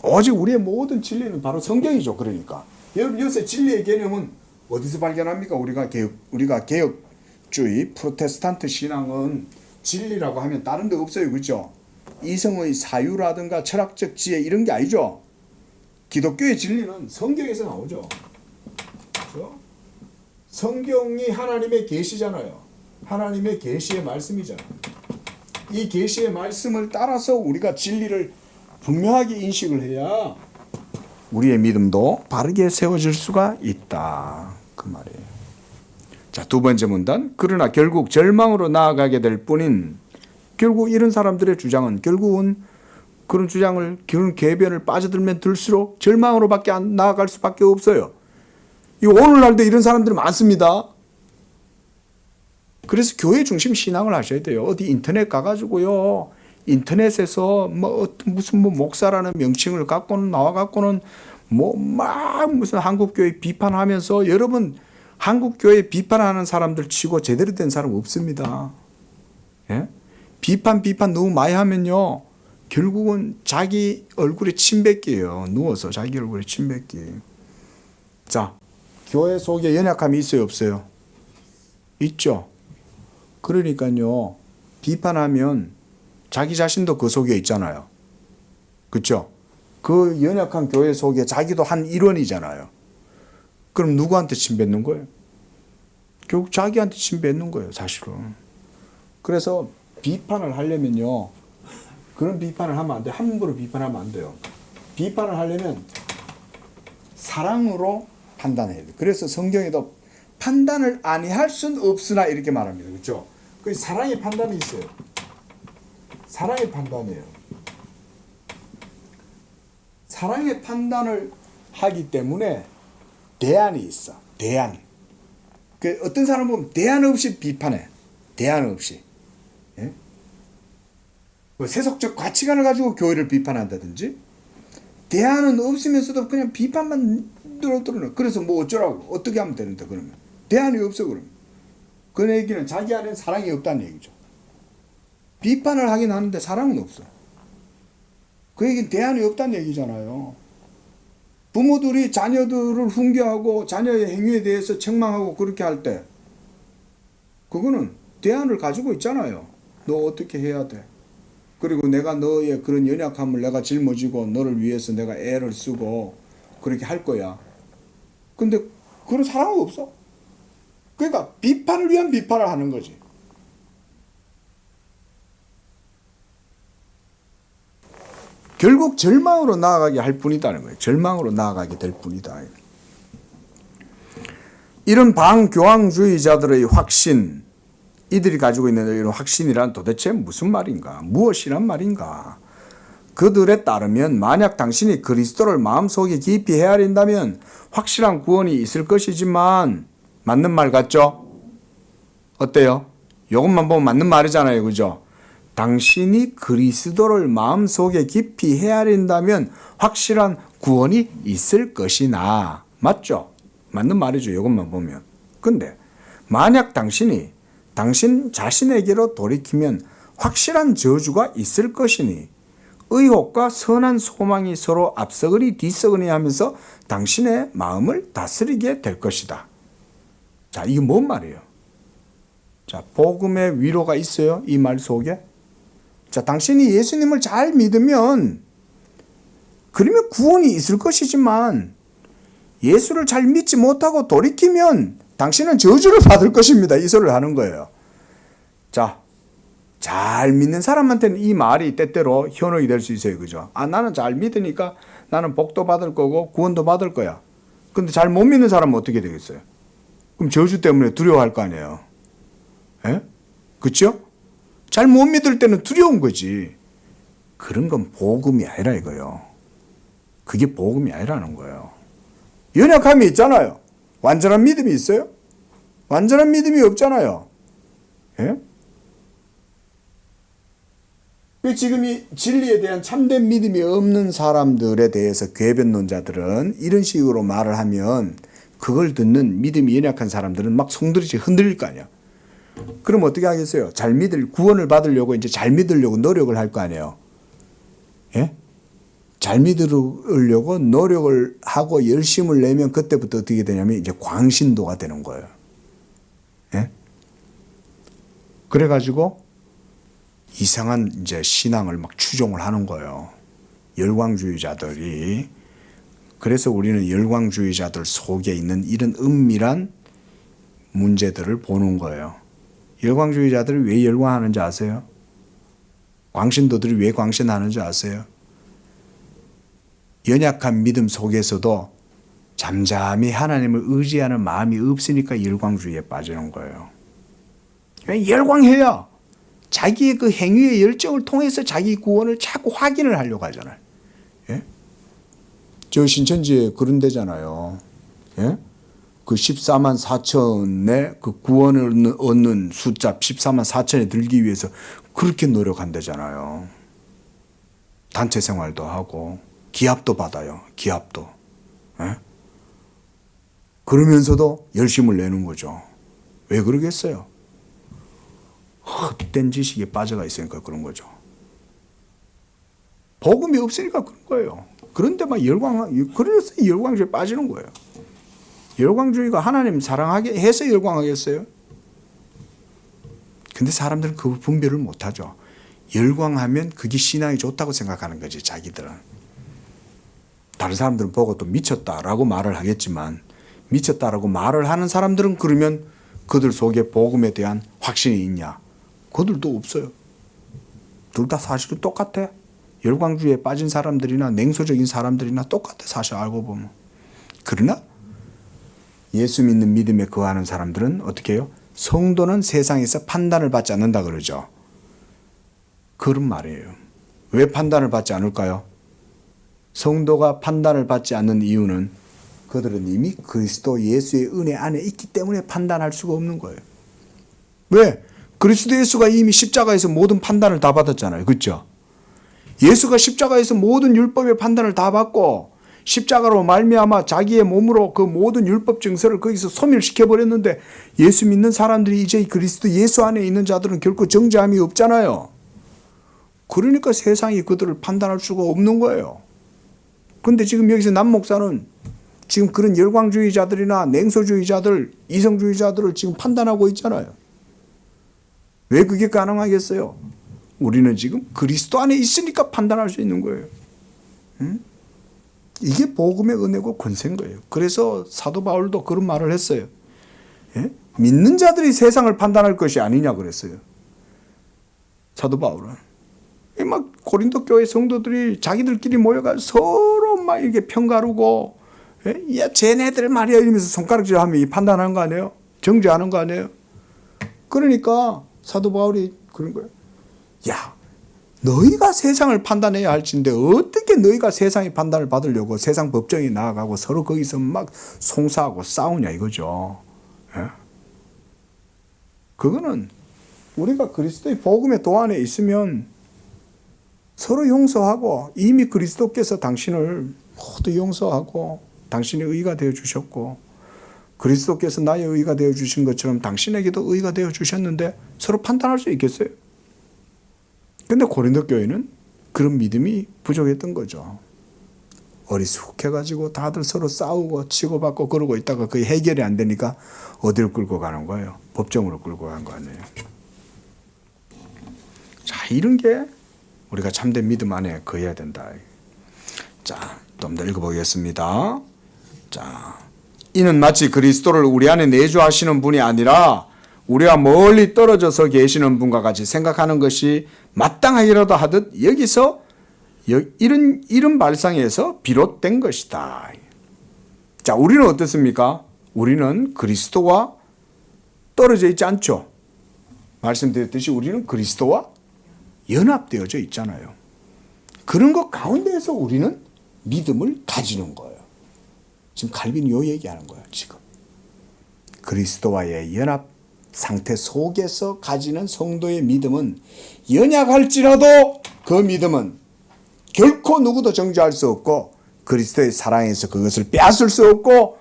오직 우리의 모든 진리는 바로 성경이죠. 그러니까 여러분 요새 진리의 개념은 어디서 발견합니까? 우리가 개혁주의 프로테스탄트 신앙은 진리라고 하면 다른 데 없어요. 그렇죠? 이성의 사유라든가 철학적 지혜 이런 게 아니죠. 기독교의 진리는 성경에서 나오죠. 그렇죠? 성경이 하나님의 계시잖아요. 하나님의 계시의 말씀이잖아요. 이 계시의 말씀을 따라서 우리가 진리를 분명하게 인식을 해야 우리의 믿음도 바르게 세워질 수가 있다. 그 말이에요. 자, 두 번째 문단. 그러나 결국 절망으로 나아가게 될 뿐인 결국 이런 사람들의 주장은 결국은 그런 주장을 그런 궤변을 빠져들면 들수록 절망으로밖에 안 나아갈 수밖에 없어요. 이 오늘날도 이런 사람들이 많습니다. 그래서 교회 중심 신앙을 하셔야 돼요. 어디 인터넷 가가지고요. 인터넷에서 무슨 목사라는 명칭을 갖고는 나와갖고는 막 무슨 한국교회 비판하면서 여러분 한국교회 비판하는 사람들 치고 제대로 된 사람 없습니다. 예? 비판 너무 많이 하면요. 결국은 자기 얼굴에 침 뱉기예요. 누워서 자기 얼굴에 침 뱉기. 자, 교회 속에 연약함이 있어요, 없어요? 있죠. 그러니까요. 비판하면 자기 자신도 그 속에 있잖아요. 그렇죠? 그 연약한 교회 속에 자기도 한 일원이잖아요. 그럼 누구한테 침 뱉는 거예요? 결국 자기한테 침 뱉는 거예요, 사실은. 그래서 비판을 하려면요. 그런 비판을 하면 안 돼요. 함부로 비판하면 안 돼요. 비판을 하려면 사랑으로 판단해야 돼요. 그래서 성경에도 판단을 아니할 순 없으나 이렇게 말합니다. 그렇죠? 그 사랑의 판단이 있어요. 사랑의 판단이에요. 사랑의 판단을 하기 때문에 대안이 있어. 대안. 그 어떤 사람 보면 대안 없이 비판해. 대안 없이. 예? 뭐 세속적 가치관을 가지고 교회를 비판한다든지 대안은 없으면서도 그냥 비판만 들어놓고 그래서 뭐 어쩌라고 어떻게 하면 되는데 그러면 대안이 없어 그러면 그 얘기는 자기 안에 사랑이 없다는 얘기죠. 비판을 하긴 하는데 사랑은 없어. 그 얘기는 대안이 없다는 얘기잖아요. 부모들이 자녀들을 훈계하고 자녀의 행위에 대해서 책망하고 그렇게 할 때 그거는 대안을 가지고 있잖아요. 너 어떻게 해야 돼? 그리고 내가 너의 그런 연약함을 내가 짊어지고 너를 위해서 내가 애를 쓰고 그렇게 할 거야. 근데 그런 사랑은 없어. 그러니까 비판을 위한 비판을 하는 거지. 결국 절망으로 나아가게 할 뿐이다는 거예요. 절망으로 나아가게 될 뿐이다. 이런 반교황주의자들의 확신, 이들이 가지고 있는 이런 확신이란 도대체 무슨 말인가? 무엇이란 말인가? 그들에 따르면 만약 당신이 그리스도를 마음속에 깊이 헤아린다면 확실한 구원이 있을 것이지만 맞는 말 같죠? 어때요? 이것만 보면 맞는 말이잖아요. 그죠? 당신이 그리스도를 마음속에 깊이 헤아린다면 확실한 구원이 있을 것이나 맞죠? 맞는 말이죠. 이것만 보면. 근데 만약 당신이 당신 자신에게로 돌이키면 확실한 저주가 있을 것이니 의혹과 선한 소망이 서로 앞서거니 뒤서거니 하면서 당신의 마음을 다스리게 될 것이다. 자, 이게 뭔 말이에요? 자, 복음의 위로가 있어요. 이 말 속에. 자, 당신이 예수님을 잘 믿으면 그러면 구원이 있을 것이지만 예수를 잘 믿지 못하고 돌이키면 당신은 저주를 받을 것입니다. 이 소리를 하는 거예요. 자, 잘 믿는 사람한테는 이 말이 때때로 현혹이 될 수 있어요. 그죠? 아, 나는 잘 믿으니까 나는 복도 받을 거고 구원도 받을 거야. 근데 잘 못 믿는 사람은 어떻게 되겠어요? 그럼 저주 때문에 두려워할 거 아니에요. 예? 그렇죠? 잘 못 믿을 때는 두려운 거지. 그런 건 복음이 아니라 이거요. 그게 복음이 아니라는 거예요. 연약함이 있잖아요. 완전한 믿음이 있어요? 완전한 믿음이 없잖아요. 예? 지금 이 진리에 대한 참된 믿음이 없는 사람들에 대해서 궤변론자들은 이런 식으로 말을 하면 그걸 듣는 믿음이 연약한 사람들은 막 송두리째 흔들릴 거 아니야. 그럼 어떻게 하겠어요? 잘 믿을, 구원을 받으려고 이제 잘 믿으려고 노력을 할 거 아니에요. 예? 잘 믿으려고 노력을 하고 열심을 내면 그때부터 어떻게 되냐면 이제 광신도가 되는 거예요. 예? 그래가지고 이상한 이제 신앙을 막 추종을 하는 거예요. 열광주의자들이. 그래서 우리는 열광주의자들 속에 있는 이런 은밀한 문제들을 보는 거예요. 열광주의자들이 왜 열광하는지 아세요? 광신도들이 왜 광신하는지 아세요? 연약한 믿음 속에서도 잠잠히 하나님을 의지하는 마음이 없으니까 열광주의에 빠지는 거예요. 열광해야 자기의 그 행위의 열정을 통해서 자기 구원을 자꾸 확인을 하려고 하잖아요. 예? 저 신천지에 그런 데잖아요. 예? 그 14만 4천의 그 구원을 얻는 숫자 14만 4천에 들기 위해서 그렇게 노력한다잖아요. 단체 생활도 하고 기합도 받아요. 기합도. 예? 그러면서도 열심을 내는 거죠. 왜 그러겠어요? 헛된 지식에 빠져가 있으니까 그런 거죠. 복음이 없으니까 그런 거예요. 그런데 막 그래서 열광주의에 빠지는 거예요. 열광주의가 하나님 사랑하게 해서 열광하겠어요? 근데 사람들은 그 분별을 못하죠. 열광하면 그게 신앙이 좋다고 생각하는 거지, 자기들은. 다른 사람들은 보고 또 미쳤다라고 말을 하겠지만 미쳤다라고 말을 하는 사람들은 그러면 그들 속에 복음에 대한 확신이 있냐? 그들도 없어요. 둘 다 사실은 똑같아. 열광주의에 빠진 사람들이나 냉소적인 사람들이나 똑같아, 사실 알고 보면. 그러나 예수 믿는 믿음에 거하는 사람들은 어떻게 해요? 성도는 세상에서 판단을 받지 않는다 그러죠. 그런 말이에요. 왜 판단을 받지 않을까요? 성도가 판단을 받지 않는 이유는 그들은 이미 그리스도 예수의 은혜 안에 있기 때문에 판단할 수가 없는 거예요. 왜? 그리스도 예수가 이미 십자가에서 모든 판단을 다 받았잖아요. 그렇죠? 예수가 십자가에서 모든 율법의 판단을 다 받고 십자가로 말미암아 자기의 몸으로 그 모든 율법 증서를 거기서 소멸시켜 버렸는데 예수 믿는 사람들이 이제 그리스도 예수 안에 있는 자들은 결코 정죄함이 없잖아요. 그러니까 세상이 그들을 판단할 수가 없는 거예요. 그런데 지금 여기서 남 목사는 지금 그런 열광주의자들이나 냉소주의자들, 이성주의자들을 지금 판단하고 있잖아요. 왜 그게 가능하겠어요? 우리는 지금 그리스도 안에 있으니까 판단할 수 있는 거예요. 응? 이게 복음의 은혜고 권세인 거예요. 그래서 사도 바울도 그런 말을 했어요. 예? 믿는 자들이 세상을 판단할 것이 아니냐 그랬어요. 사도 바울은. 막 고린도 교회 성도들이 자기들끼리 모여가 서로 막 이렇게 평가르고, 예? 야, 쟤네들 말이야 이러면서 손가락질 하면 판단하는 거 아니에요? 정죄하는 거 아니에요? 그러니까 사도 바울이 그런 거예요. 야, 너희가 세상을 판단해야 할진데 어떻게 너희가 세상의 판단을 받으려고 세상 법정에 나아가고 서로 거기서 막 송사하고 싸우냐 이거죠. 예? 그거는 우리가 그리스도의 복음의 도안에 있으면 서로 용서하고 이미 그리스도께서 당신을 모두 용서하고 당신의 의가 되어 주셨고 그리스도께서 나의 의가 되어 주신 것처럼 당신에게도 의가 되어 주셨는데 서로 판단할 수 있겠어요? 근데 고린도 교회는 그런 믿음이 부족했던 거죠. 어리숙해가지고 다들 서로 싸우고 치고받고 그러고 있다가 그게 해결이 안 되니까 어디로 끌고 가는 거예요? 법정으로 끌고 간 거 아니에요. 자, 이런 게 우리가 참된 믿음 안에 거해야 된다. 자, 좀 더 읽어보겠습니다. 자, 이는 마치 그리스도를 우리 안에 내주하시는 분이 아니라 우리와 멀리 떨어져서 계시는 분과 같이 생각하는 것이 마땅하기라도 하듯 여기서 이런 발상에서 비롯된 것이다. 자, 우리는 어떻습니까? 우리는 그리스도와 떨어져 있지 않죠. 말씀드렸듯이 우리는 그리스도와 연합되어져 있잖아요. 그런 것 가운데에서 우리는 믿음을 가지는 거예요. 지금 칼빈이 요 얘기하는 거예요. 지금 그리스도와의 연합 상태 속에서 가지는 성도의 믿음은 연약할지라도 그 믿음은 결코 누구도 정죄할 수 없고 그리스도의 사랑에서 그것을 빼앗을 수 없고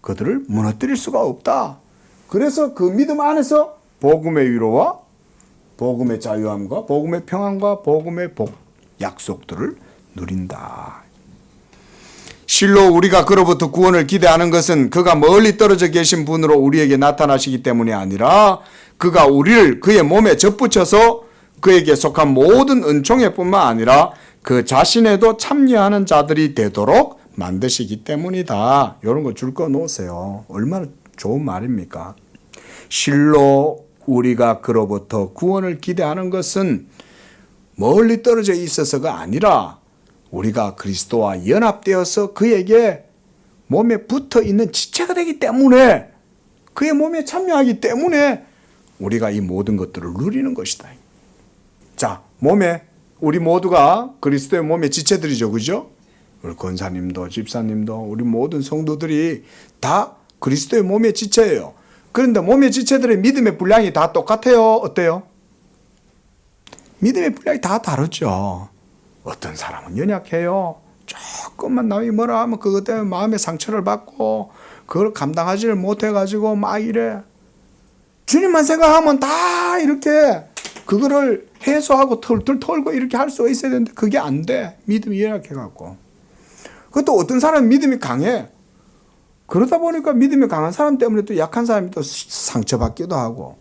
그들을 무너뜨릴 수가 없다. 그래서 그 믿음 안에서 복음의 위로와 복음의 자유함과 복음의 평안과 복음의 약속들을 누린다. 실로 우리가 그로부터 구원을 기대하는 것은 그가 멀리 떨어져 계신 분으로 우리에게 나타나시기 때문이 아니라 그가 우리를 그의 몸에 접붙여서 그에게 속한 모든 은총에 뿐만 아니라 그 자신에도 참여하는 자들이 되도록 만드시기 때문이다. 이런 거 줄 거 놓으세요. 얼마나 좋은 말입니까? 실로 우리가 그로부터 구원을 기대하는 것은 멀리 떨어져 있어서가 아니라 우리가 그리스도와 연합되어서 그에게 몸에 붙어 있는 지체가 되기 때문에 그의 몸에 참여하기 때문에 우리가 이 모든 것들을 누리는 것이다. 자, 몸에 우리 모두가 그리스도의 몸의 지체들이죠. 그죠? 우리 권사님도 집사님도 우리 모든 성도들이 다 그리스도의 몸의 지체예요. 그런데 몸의 지체들의 믿음의 분량이 다 똑같아요? 어때요? 믿음의 분량이 다 다르죠. 어떤 사람은 연약해요. 조금만 남이 뭐라 하면 그것 때문에 마음의 상처를 받고 그걸 감당하지를 못해가지고 막 이래. 주님만 생각하면 다 이렇게 그거를 해소하고 털털 털고 이렇게 할 수가 있어야 되는데 그게 안 돼. 믿음이 연약해갖고. 그것도 어떤 사람은 믿음이 강해. 그러다 보니까 믿음이 강한 사람 때문에 또 약한 사람이 또 상처받기도 하고.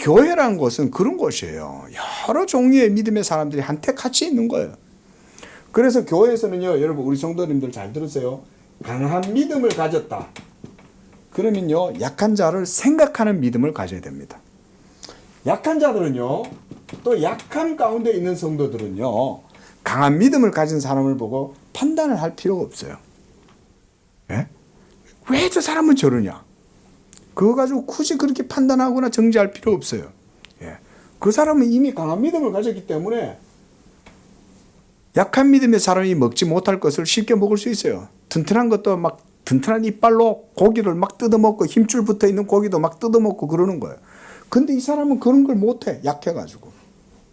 교회라는 것은 그런 곳이에요. 여러 종류의 믿음의 사람들이 한테 같이 있는 거예요. 그래서 교회에서는요, 여러분 우리 성도님들 잘 들으세요. 강한 믿음을 가졌다. 그러면요, 약한 자를 생각하는 믿음을 가져야 됩니다. 약한 자들은요, 또 약한 가운데 있는 성도들은요, 강한 믿음을 가진 사람을 보고 판단을 할 필요가 없어요. 예? 왜 저 사람은 저러냐? 그거 가지고 굳이 그렇게 판단하거나 정죄할 필요 없어요. 예. 그 사람은 이미 강한 믿음을 가졌기 때문에 약한 믿음의 사람이 먹지 못할 것을 쉽게 먹을 수 있어요. 튼튼한 것도 막 튼튼한 이빨로 고기를 막 뜯어먹고 힘줄 붙어 있는 고기도 막 뜯어먹고 그러는 거예요. 근데 이 사람은 그런 걸 못해. 약해가지고.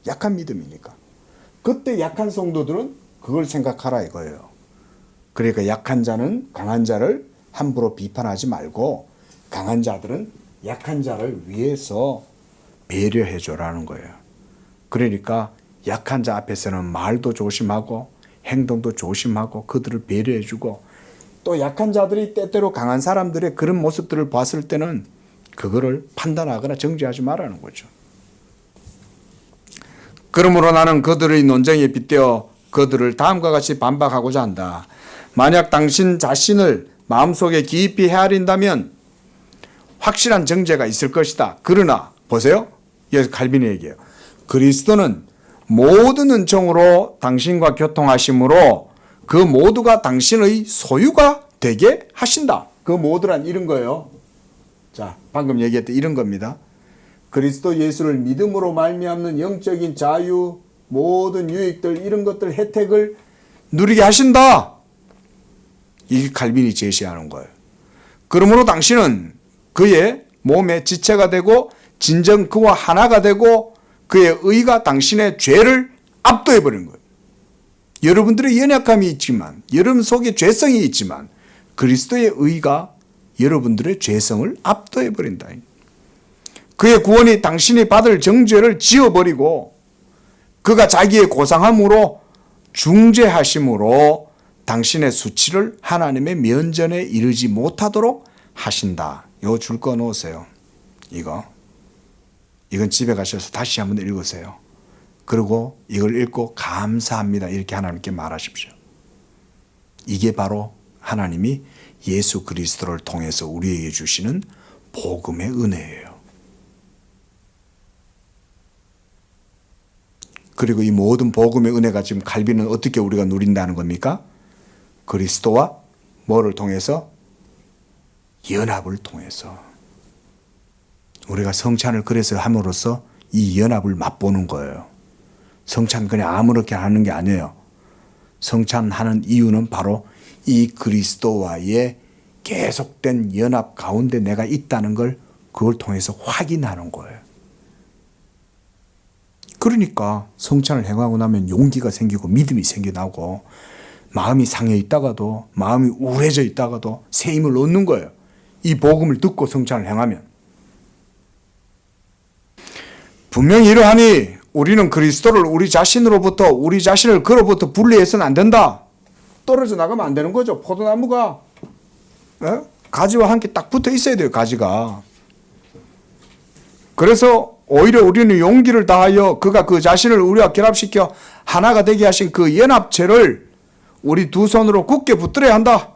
약한 믿음이니까. 그때 약한 성도들은 그걸 생각하라 이거예요. 그러니까 약한 자는 강한 자를 함부로 비판하지 말고 강한 자들은 약한 자를 위해서 배려해 줘라는 거예요. 그러니까 약한 자 앞에서는 말도 조심하고 행동도 조심하고 그들을 배려해 주고 또 약한 자들이 때때로 강한 사람들의 그런 모습들을 봤을 때는 그거를 판단하거나 정죄하지 말라는 거죠. 그러므로 나는 그들의 논쟁에 빗대어 그들을 다음과 같이 반박하고자 한다. 만약 당신 자신을 마음속에 깊이 헤아린다면 확실한 정죄가 있을 것이다. 그러나 보세요. 여기서 칼빈이 얘기해요. 그리스도는 모든 은총으로 당신과 교통하심으로 그 모두가 당신의 소유가 되게 하신다. 그 모두란 이런 거예요. 자, 방금 얘기했던 이런 겁니다. 그리스도 예수를 믿음으로 말미암는 영적인 자유, 모든 유익들, 이런 것들 혜택을 누리게 하신다. 이게 칼빈이 제시하는 거예요. 그러므로 당신은 그의 몸의 지체가 되고 진정 그와 하나가 되고 그의 의가 당신의 죄를 압도해버리는 거예요. 여러분들의 연약함이 있지만 여러분 속에 죄성이 있지만 그리스도의 의가 여러분들의 죄성을 압도해버린다. 그의 구원이 당신이 받을 정죄를 지워버리고 그가 자기의 고상함으로 중재하심으로 당신의 수치를 하나님의 면전에 이르지 못하도록 하신다. 요 줄 거 놓으세요. 이건 집에 가셔서 다시 한번 읽으세요. 그리고 이걸 읽고 감사합니다. 이렇게 하나님께 말하십시오. 이게 바로 하나님이 예수 그리스도를 통해서 우리에게 주시는 복음의 은혜예요. 그리고 이 모든 복음의 은혜가 지금 칼빈은 어떻게 우리가 누린다는 겁니까? 그리스도와 뭐를 통해서? 연합을 통해서. 우리가 성찬을 그래서 함으로써 이 연합을 맛보는 거예요. 성찬 그냥 아무렇게 하는 게 아니에요. 성찬하는 이유는 바로 이 그리스도와의 계속된 연합 가운데 내가 있다는 걸 그걸 통해서 확인하는 거예요. 그러니까 성찬을 행하고 나면 용기가 생기고 믿음이 생겨나고 마음이 상해 있다가도 마음이 우울해져 있다가도 새 힘을 얻는 거예요. 이 복음을 듣고 성찬을 행하면. 분명히 이러하니 우리는 그리스도를 우리 자신으로부터 우리 자신을 그로부터 분리해서는 안 된다. 떨어져 나가면 안 되는 거죠. 포도나무가 가지와 함께 딱 붙어 있어야 돼요. 가지가. 그래서 오히려 우리는 용기를 다하여 그가 그 자신을 우리와 결합시켜 하나가 되게 하신 그 연합체를 우리 두 손으로 굳게 붙들어야 한다.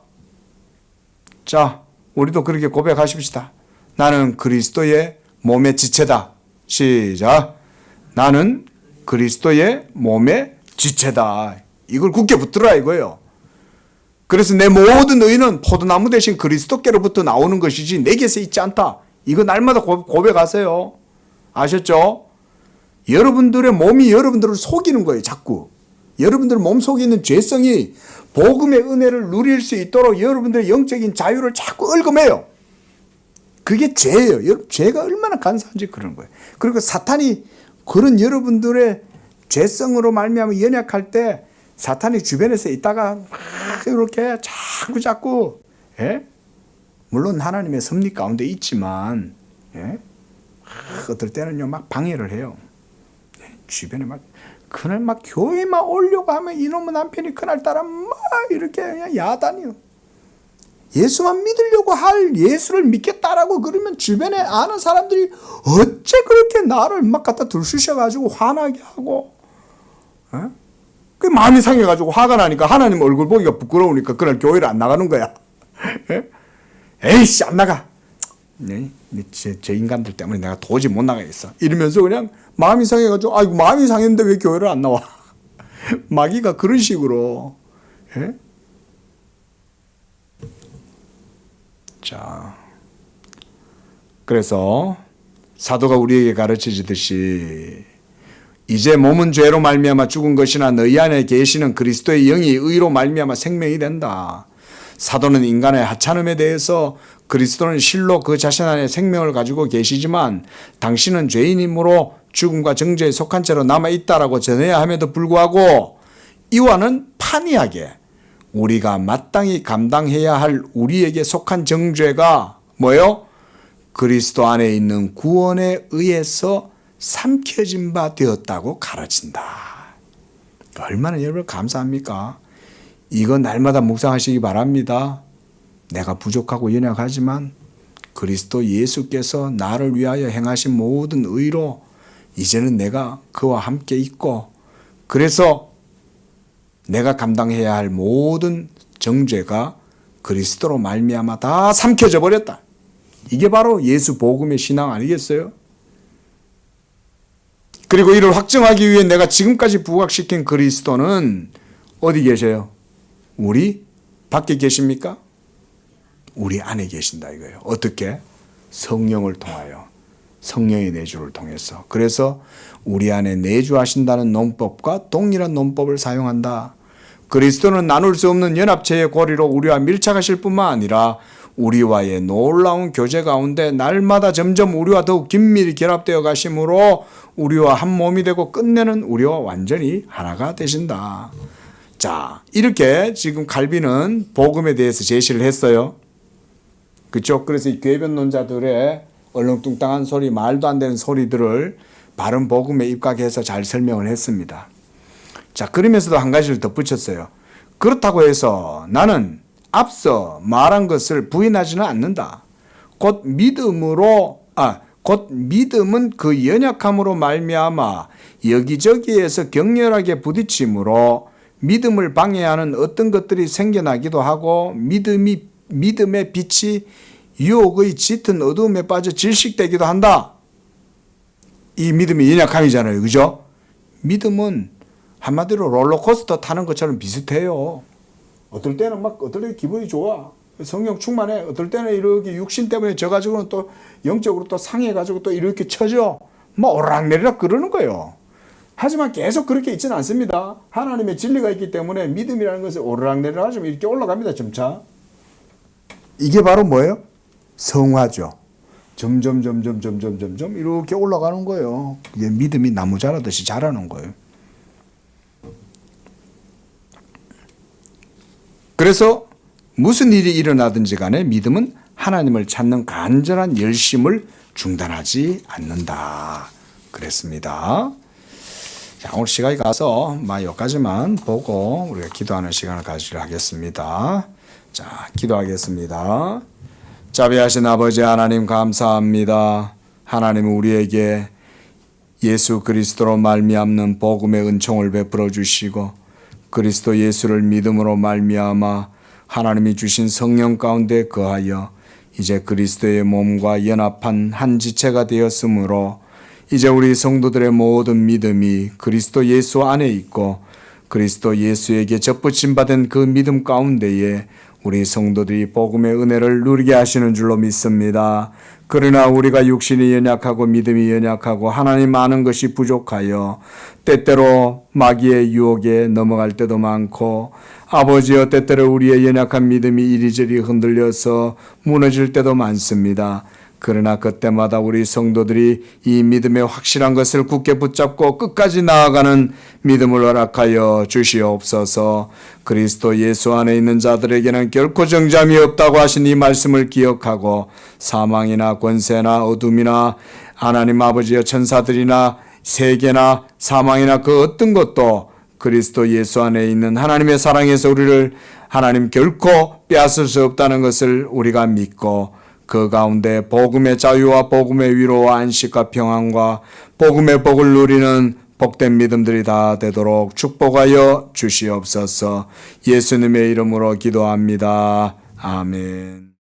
자, 우리도 그렇게 고백하십시다. 나는 그리스도의 몸의 지체다. 시작. 나는 그리스도의 몸의 지체다. 이걸 굳게 붙들어라 이거예요. 그래서 내 모든 의는 포도나무 대신 그리스도께로부터 나오는 것이지 내게서 있지 않다. 이거 날마다 고백하세요. 아셨죠? 여러분들의 몸이 여러분들을 속이는 거예요. 자꾸. 여러분들 몸속에 있는 죄성이 복음의 은혜를 누릴 수 있도록 여러분들의 영적인 자유를 자꾸 얽어매요. 그게 죄예요. 죄가 얼마나 간사한지 그런 거예요. 그리고 사탄이 그런 여러분들의 죄성으로 말미암아 연약할 때 사탄이 주변에서 있다가 막 이렇게 자꾸 물론 하나님의 섭리 가운데 있지만 어떨 때는요 막 방해를 해요. 주변에 막 그날 막 교회만 오려고 하면 이놈의 남편이 그날따라 막 이렇게 그냥 야단이요. 예수만 믿으려고 할 예수를 믿겠다라고 그러면 주변에 아는 사람들이 어째 그렇게 나를 막 갖다 들쑤셔가지고 화나게 하고 그 마음이 상해가지고 화가 나니까 하나님 얼굴 보기가 부끄러우니까 그날 교회를 안 나가는 거야. 에이씨 안 나가. 저 인간들 때문에 내가 도저히 못 나가겠어. 이러면서 그냥 마음이 상해가지고 아이고 마음이 상했는데 왜 교회를 안 나와. 마귀가 그런 식으로 자, 그래서 사도가 우리에게 가르치듯이 이제 몸은 죄로 말미암아 죽은 것이나 너희 안에 계시는 그리스도의 영이 의로 말미암아 생명이 된다. 사도는 인간의 하찮음에 대해서 그리스도는 실로 그 자신 안에 생명을 가지고 계시지만 당신은 죄인이므로 죽음과 정죄에 속한 채로 남아있다라고 전해야 함에도 불구하고 이와는 판이하게 우리가 마땅히 감당해야 할 우리에게 속한 정죄가 뭐예요? 그리스도 안에 있는 구원에 의해서 삼켜진 바 되었다고 가르친다. 얼마나 여러분 감사합니까? 이거 날마다 묵상하시기 바랍니다. 내가 부족하고 연약하지만 그리스도 예수께서 나를 위하여 행하신 모든 의로 이제는 내가 그와 함께 있고 그래서 내가 감당해야 할 모든 정죄가 그리스도로 말미암아 다 삼켜져 버렸다. 이게 바로 예수 복음의 신앙 아니겠어요? 그리고 이를 확증하기 위해 내가 지금까지 부각시킨 그리스도는 어디 계세요? 우리 밖에 계십니까? 우리 안에 계신다 이거예요. 어떻게? 성령을 통하여. 성령의 내주를 통해서. 그래서 우리 안에 내주하신다는 논법과 동일한 논법을 사용한다. 그리스도는 나눌 수 없는 연합체의 고리로 우리와 밀착하실 뿐만 아니라 우리와의 놀라운 교제 가운데 날마다 점점 우리와 더욱 긴밀히 결합되어 가심으로 우리와 한 몸이 되고 끝내는 우리와 완전히 하나가 되신다. 자, 이렇게 지금 칼빈은 복음에 대해서 제시를 했어요. 그렇죠? 그래서 이 궤변론자들의 얼렁뚱땅한 소리, 말도 안 되는 소리들을 바른 복음에 입각해서 잘 설명을 했습니다. 자, 그러면서도 한 가지를 덧붙였어요. 그렇다고 해서 나는 앞서 말한 것을 부인하지는 않는다. 곧 믿음은 그 연약함으로 말미암아 여기저기에서 격렬하게 부딪힘으로 믿음을 방해하는 어떤 것들이 생겨나기도 하고 믿음의 빛이 유혹의 짙은 어두움에 빠져 질식되기도 한다. 이 믿음이 연약함이잖아요. 그죠? 믿음은 한마디로 롤러코스터 타는 것처럼 비슷해요. 어떨 때는 어떨 때 기분이 좋아. 성령 충만해. 어떨 때는 이렇게 육신 때문에 져가지고는 또 영적으로 또 상해가지고 또 이렇게 쳐져. 오르락내리락 그러는 거예요. 하지만 계속 그렇게 있지는 않습니다. 하나님의 진리가 있기 때문에 믿음이라는 것은 오르락내리락 하지만 이렇게 올라갑니다. 점차. 이게 바로 뭐예요? 성화죠. 점점 이렇게 올라가는 거예요. 이게 믿음이 나무 자라듯이 자라는 거예요. 그래서 무슨 일이 일어나든지 간에 믿음은 하나님을 찾는 간절한 열심을 중단하지 않는다. 그랬습니다. 자, 오늘 시간이 가서 여기까지만 보고 우리가 기도하는 시간을 가지려 하겠습니다. 자, 기도하겠습니다. 자비하신 아버지 하나님 감사합니다. 하나님은 우리에게 예수 그리스도로 말미암는 복음의 은총을 베풀어 주시고 그리스도 예수를 믿음으로 말미암아 하나님이 주신 성령 가운데 거하여 이제 그리스도의 몸과 연합한 한 지체가 되었으므로 이제 우리 성도들의 모든 믿음이 그리스도 예수 안에 있고 그리스도 예수에게 접붙임 받은 그 믿음 가운데에 우리 성도들이 복음의 은혜를 누리게 하시는 줄로 믿습니다. 그러나 우리가 육신이 연약하고 믿음이 연약하고 하나님 아는 것이 부족하여 때때로 마귀의 유혹에 넘어갈 때도 많고 아버지여 때때로 우리의 연약한 믿음이 이리저리 흔들려서 무너질 때도 많습니다. 그러나 그때마다 우리 성도들이 이 믿음의 확실한 것을 굳게 붙잡고 끝까지 나아가는 믿음을 허락하여 주시옵소서. 그리스도 예수 안에 있는 자들에게는 결코 정잠이 없다고 하신 이 말씀을 기억하고 사망이나 권세나 어둠이나 하나님 아버지여 천사들이나 세계나 사망이나 그 어떤 것도 그리스도 예수 안에 있는 하나님의 사랑에서 우리를 하나님 결코 빼앗을 수 없다는 것을 우리가 믿고 그 가운데 복음의 자유와 복음의 위로와 안식과 평안과 복음의 복을 누리는 복된 믿음들이 다 되도록 축복하여 주시옵소서. 예수님의 이름으로 기도합니다. 아멘.